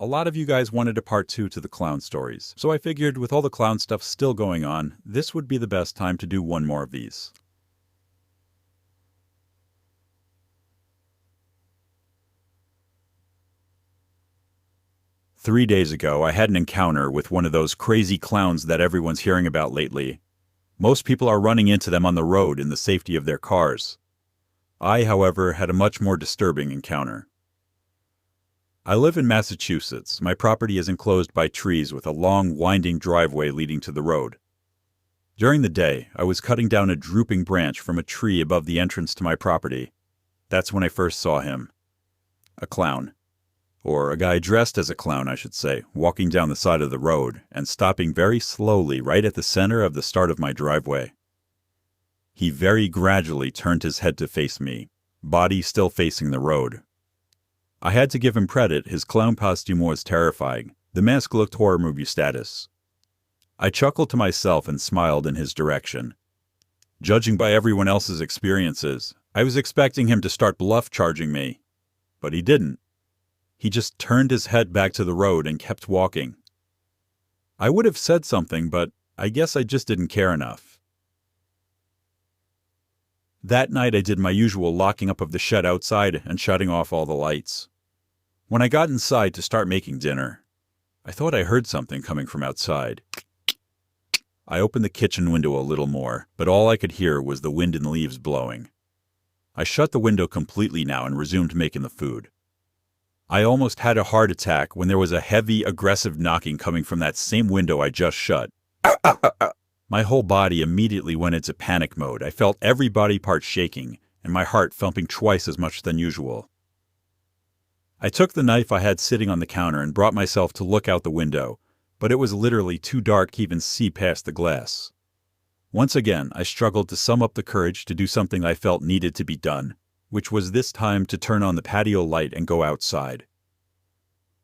A lot of you guys wanted a part 2 to the clown stories, so I figured with all the clown stuff still going on, this would be the best time to do one more of these. Three days ago, I had an encounter with one of those crazy clowns that everyone's hearing about lately. Most people are running into them on the road in the safety of their cars. I, however, had a much more disturbing encounter. I live in Massachusetts. My property is enclosed by trees with a long, winding driveway leading to the road. During the day, I was cutting down a drooping branch from a tree above the entrance to my property. That's when I first saw him. A clown. Or a guy dressed as a clown, I should say, walking down the side of the road and stopping very slowly right at the center of the start of my driveway. He very gradually turned his head to face me, body still facing the road. I had to give him credit, his clown costume was terrifying. The mask looked horror movie status. I chuckled to myself and smiled in his direction. Judging by everyone else's experiences, I was expecting him to start bluff charging me. But he didn't. He just turned his head back to the road and kept walking. I would have said something, but I guess I just didn't care enough. That night I did my usual locking up of the shed outside and shutting off all the lights. When I got inside to start making dinner, I thought I heard something coming from outside. I opened the kitchen window a little more, but all I could hear was the wind and leaves blowing. I shut the window completely now and resumed making the food. I almost had a heart attack when there was a heavy, aggressive knocking coming from that same window I just shut. My whole body immediately went into panic mode. I felt every body part shaking, and my heart thumping twice as much than usual. I took the knife I had sitting on the counter and brought myself to look out the window, but it was literally too dark to even see past the glass. Once again, I struggled to sum up the courage to do something I felt needed to be done, which was this time to turn on the patio light and go outside.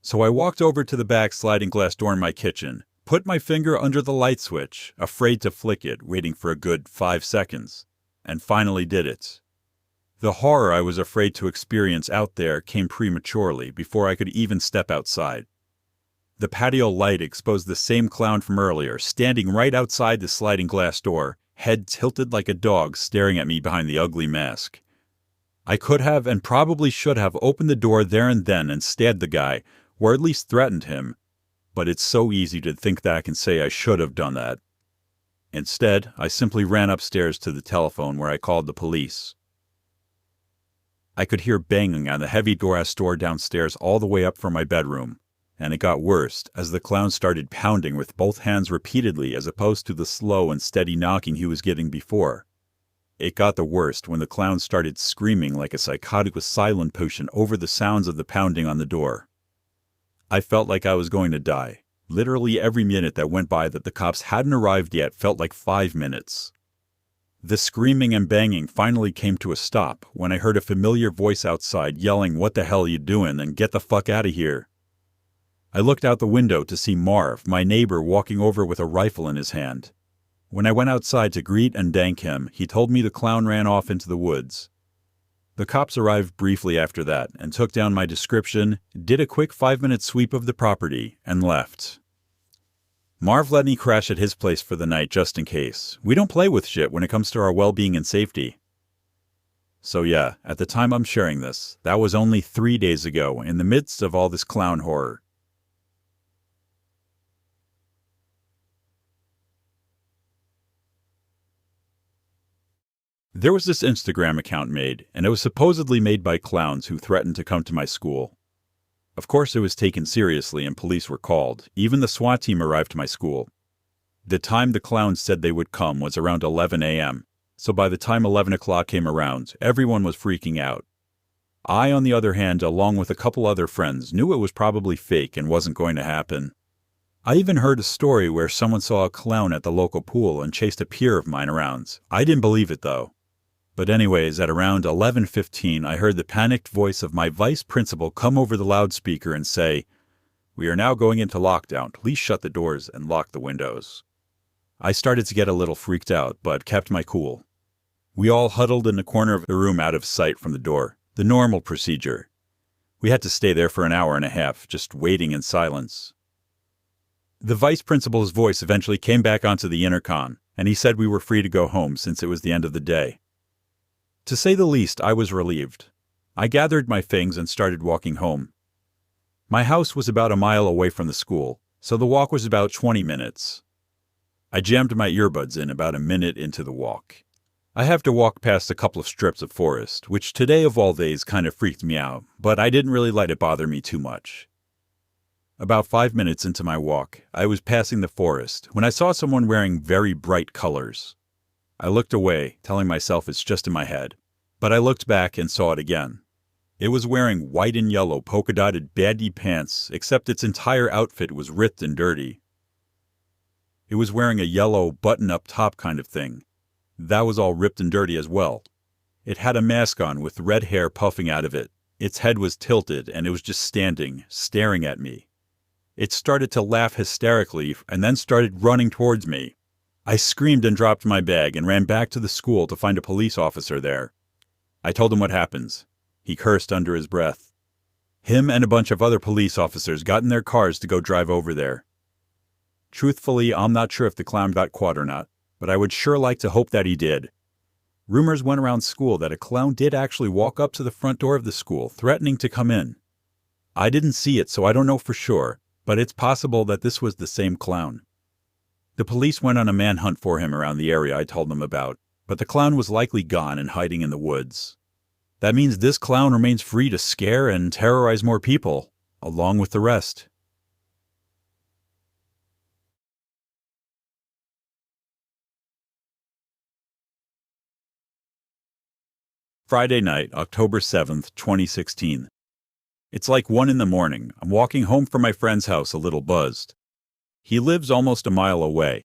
So I walked over to the back sliding glass door in my kitchen, put my finger under the light switch, afraid to flick it, waiting for a good 5 seconds, and finally did it. The horror I was afraid to experience out there came prematurely before I could even step outside. The patio light exposed the same clown from earlier, standing right outside the sliding glass door, head tilted like a dog staring at me behind the ugly mask. I could have and probably should have opened the door there and then and stabbed the guy, or at least threatened him, but it's so easy to think that I can say I should have done that. Instead, I simply ran upstairs to the telephone where I called the police. I could hear banging on the heavy glass door downstairs all the way up from my bedroom, and it got worse as the clown started pounding with both hands repeatedly as opposed to the slow and steady knocking he was getting before. It got the worst when the clown started screaming like a psychotic with silent potion over the sounds of the pounding on the door. I felt like I was going to die. Literally every minute that went by that the cops hadn't arrived yet felt like 5 minutes. The screaming and banging finally came to a stop when I heard a familiar voice outside yelling, "What the hell are you doing?" and "Get the fuck out of here." I looked out the window to see Marv, my neighbor, walking over with a rifle in his hand. When I went outside to greet and thank him, he told me the clown ran off into the woods. The cops arrived briefly after that and took down my description, did a quick 5-minute sweep of the property, and left. Marv let me crash at his place for the night just in case. We don't play with shit when it comes to our well-being and safety. So yeah, at the time I'm sharing this, that was only 3 days ago, in the midst of all this clown horror. There was this Instagram account made, and it was supposedly made by clowns who threatened to come to my school. Of course it was taken seriously and police were called. Even the SWAT team arrived to my school. The time the clowns said they would come was around 11 a.m., so by the time 11 o'clock came around, everyone was freaking out. I, on the other hand, along with a couple other friends, knew it was probably fake and wasn't going to happen. I even heard a story where someone saw a clown at the local pool and chased a peer of mine around. I didn't believe it though. But anyways, at around 11:15, I heard the panicked voice of my vice principal come over the loudspeaker and say, "We are now going into lockdown. Please shut the doors and lock the windows." I started to get a little freaked out, but kept my cool. We all huddled in the corner of the room out of sight from the door, the normal procedure. We had to stay there for an hour and a half, just waiting in silence. The vice principal's voice eventually came back onto the intercom, and he said we were free to go home since it was the end of the day. To say the least, I was relieved. I gathered my things and started walking home. My house was about a mile away from the school, so the walk was about 20 minutes. I jammed my earbuds in about a minute into the walk. I have to walk past a couple of strips of forest, which today of all days kind of freaked me out, but I didn't really let it bother me too much. About 5 minutes into my walk, I was passing the forest when I saw someone wearing very bright colors. I looked away, telling myself it's just in my head, but I looked back and saw it again. It was wearing white and yellow polka-dotted bandy pants, except its entire outfit was ripped and dirty. It was wearing a yellow button-up top kind of thing. That was all ripped and dirty as well. It had a mask on with red hair puffing out of it. Its head was tilted and it was just standing, staring at me. It started to laugh hysterically and then started running towards me. I screamed and dropped my bag and ran back to the school to find a police officer there. I told him what happened. He cursed under his breath. Him and a bunch of other police officers got in their cars to go drive over there. Truthfully, I'm not sure if the clown got caught or not, but I would sure like to hope that he did. Rumors went around school that a clown did actually walk up to the front door of the school, threatening to come in. I didn't see it, so I don't know for sure, but it's possible that this was the same clown. The police went on a manhunt for him around the area I told them about, but the clown was likely gone and hiding in the woods. That means this clown remains free to scare and terrorize more people, along with the rest. Friday night, October 7th, 2016. It's like 1 in the morning. I'm walking home from my friend's house a little buzzed. He lives almost a mile away.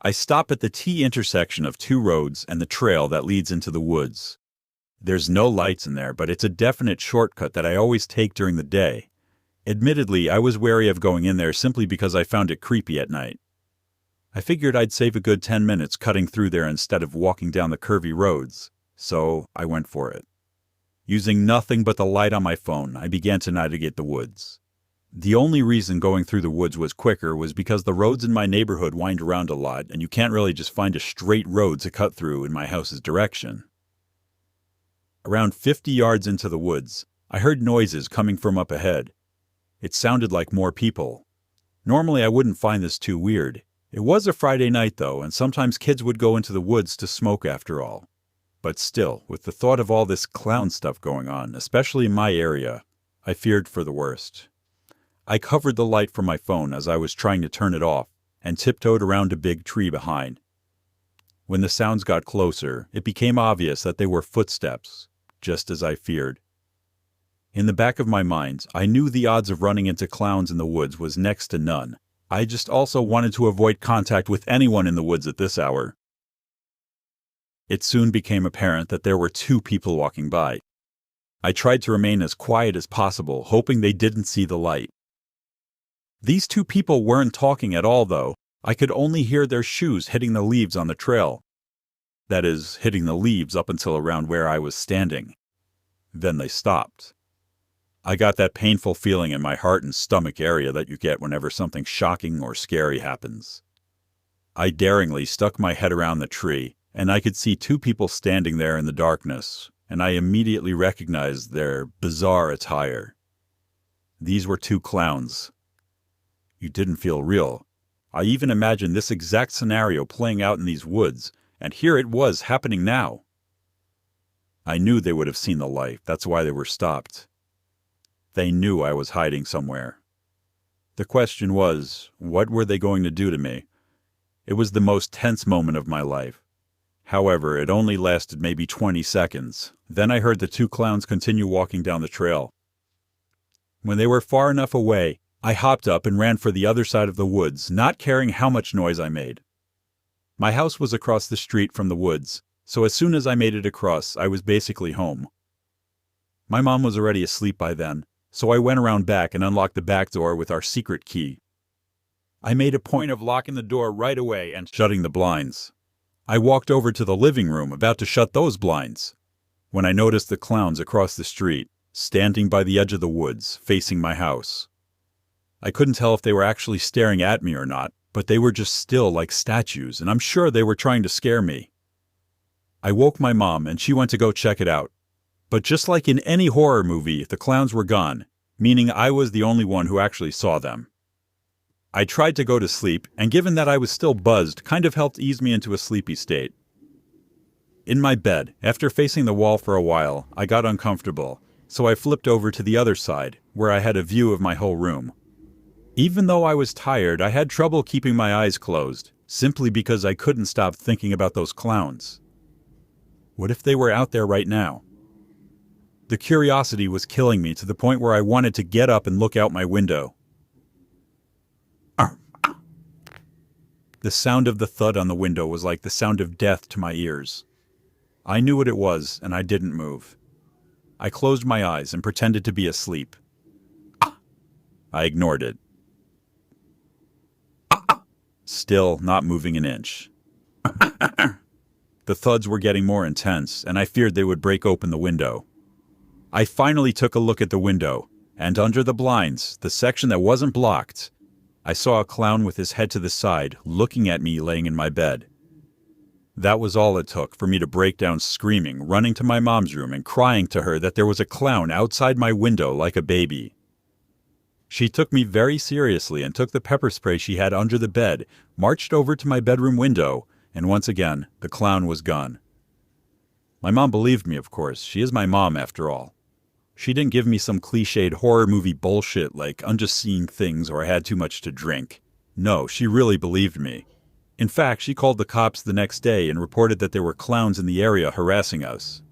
I stop at the T intersection of 2 roads and the trail that leads into the woods. There's no lights in there, but it's a definite shortcut that I always take during the day. Admittedly, I was wary of going in there simply because I found it creepy at night. I figured I'd save a good 10 minutes cutting through there instead of walking down the curvy roads, so I went for it. Using nothing but the light on my phone, I began to navigate the woods. The only reason going through the woods was quicker was because the roads in my neighborhood wind around a lot, and you can't really just find a straight road to cut through in my house's direction. Around 50 yards into the woods, I heard noises coming from up ahead. It sounded like more people. Normally I wouldn't find this too weird. It was a Friday night though, and sometimes kids would go into the woods to smoke after all. But still, with the thought of all this clown stuff going on, especially in my area, I feared for the worst. I covered the light from my phone as I was trying to turn it off, and tiptoed around a big tree behind. When the sounds got closer, it became obvious that they were footsteps, just as I feared. In the back of my mind, I knew the odds of running into clowns in the woods was next to none. I just also wanted to avoid contact with anyone in the woods at this hour. It soon became apparent that there were 2 people walking by. I tried to remain as quiet as possible, hoping they didn't see the light. These 2 people weren't talking at all, though. I could only hear their shoes hitting the leaves on the trail. That is, hitting the leaves up until around where I was standing. Then they stopped. I got that painful feeling in my heart and stomach area that you get whenever something shocking or scary happens. I daringly stuck my head around the tree, and I could see 2 people standing there in the darkness, and I immediately recognized their bizarre attire. These were 2 clowns. You didn't feel real. I even imagined this exact scenario playing out in these woods, and here it was happening now. I knew they would have seen the light, that's why they were stopped. They knew I was hiding somewhere. The question was, what were they going to do to me? It was the most tense moment of my life. However, it only lasted maybe 20 seconds. Then I heard the 2 clowns continue walking down the trail. When they were far enough away, I hopped up and ran for the other side of the woods, not caring how much noise I made. My house was across the street from the woods, so as soon as I made it across, I was basically home. My mom was already asleep by then, so I went around back and unlocked the back door with our secret key. I made a point of locking the door right away and shutting the blinds. I walked over to the living room, about to shut those blinds, when I noticed the clowns across the street. standing by the edge of the woods, facing my house. I couldn't tell if they were actually staring at me or not, but they were just still like statues, and I'm sure they were trying to scare me. I woke my mom, and she went to go check it out. But just like in any horror movie, the clowns were gone, meaning I was the only one who actually saw them. I tried to go to sleep, and given that I was still buzzed, kind of helped ease me into a sleepy state. In my bed, after facing the wall for a while, I got uncomfortable, so I flipped over to the other side, where I had a view of my whole room. Even though I was tired, I had trouble keeping my eyes closed, simply because I couldn't stop thinking about those clowns. What if they were out there right now? The curiosity was killing me to the point where I wanted to get up and look out my window. The sound of the thud on the window was like the sound of death to my ears. I knew what it was, and I didn't move. I closed my eyes and pretended to be asleep. I ignored it. Still not moving an inch. The thuds were getting more intense, and I feared they would break open the window. I finally took a look at the window, and under the blinds, the section that wasn't blocked, I saw a clown with his head to the side, looking at me laying in my bed. That was all it took for me to break down screaming, running to my mom's room and crying to her that there was a clown outside my window like a baby. She took me very seriously and took the pepper spray she had under the bed, marched over to my bedroom window, and once again, the clown was gone. My mom believed me, of course. She is my mom, after all. She didn't give me some cliched horror movie bullshit like I'm just seeing things or I had too much to drink. No, she really believed me. In fact, she called the cops the next day and reported that there were clowns in the area harassing us.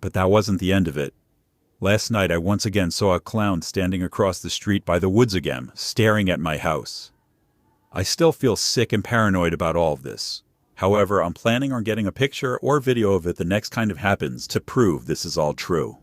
But that wasn't the end of it. Last night I once again saw a clown standing across the street by the woods again, staring at my house. I still feel sick and paranoid about all of this. However, I'm planning on getting a picture or video of it the next time it happens to prove this is all true.